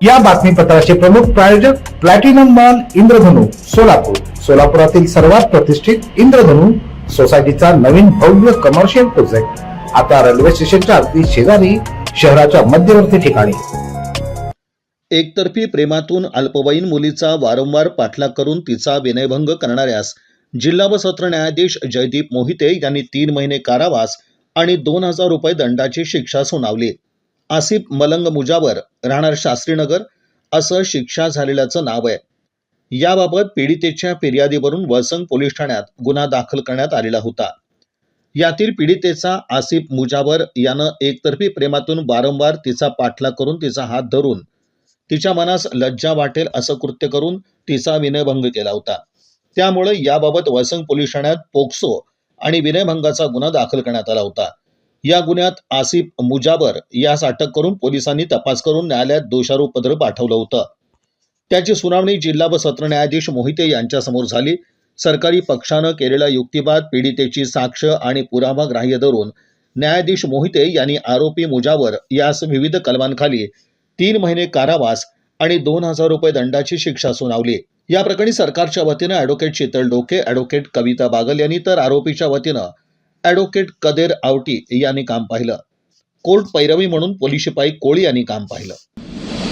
या बातमीपत्राचे प्रमुख प्रायोजक प्लॅटिनम मॉल इंद्रधनु सोलापूर. सोलापुरातील सर्वात प्रतिष्ठित इंद्रधनु सोसायटीचा नवीन भव्य कमर्शियल प्रोजेक्ट आता रेल्वे स्टेशनच्या अगदी शेजारी शहराच्या मध्यवर्ती ठिकाणी. एकतर्फी प्रेमातून अल्पवयीन मुलीचा वारंवार पाठलाग करून तिचा विनयभंग करणाऱ्यास जिल्हा व सत्र न्यायाधीश जयदीप मोहिते यांनी 3 महिने कारावास आणि 2,000 रुपये दंडाची शिक्षा सुनावली. आसिफ मलंग मुजावर, राहणार शास्त्रीनगर, असं शिक्षा झालेल्याचं नाव आहे. याबाबत पीडितेच्या फिर्यादीवरून वसंग पोलीस ठाण्यात गुन्हा दाखल करण्यात आलेला होता. यातील पीडितेचा आसिफ मुजावर यानं एकतर्फी प्रेमातून वारंवार तिचा पाठलाग करून तिचा हात धरून तिच्या मनास लज्जा वाटेल असं कृत्य करून तिचा विनयभंग केला होता. त्यामुळे याबाबत वसंग पोलीस ठाण्यात पोक्सो आणि विनयभंगाचा गुन्हा दाखल करण्यात आला होता. या गुन्ह्यात आसिफ मुजावर यास अटक करून पोलिसांनी तपास करून न्यायालयात दोषारोपपत्र पाठवलं होतं. त्याची सुनावणी जिल्हा व सत्र न्यायाधीश मोहिते यांच्यासमोर झाली. सरकारी पक्षानं केलेला युक्तिवाद, पीडितेची साक्ष आणि पुरावा ग्राह्य धरून न्यायाधीश मोहिते यांनी आरोपी मुजावर यास विविध कलमांखाली 3 महिने कारावास आणि 2,000 रुपये दंडाची शिक्षा सुनावली. या प्रकरणी सरकारच्या वतीनं ॲडव्होकेट शीतल डोके, ॲडव्होकेट कविता बागल यांनी तर आरोपीच्या वतीनं ॲडव्होकेट कदेर आवटी यांनी काम पाहिलं. कोर्ट पैरवी म्हणून पोलीस शिपाई कोळी यांनी काम पाहिलं.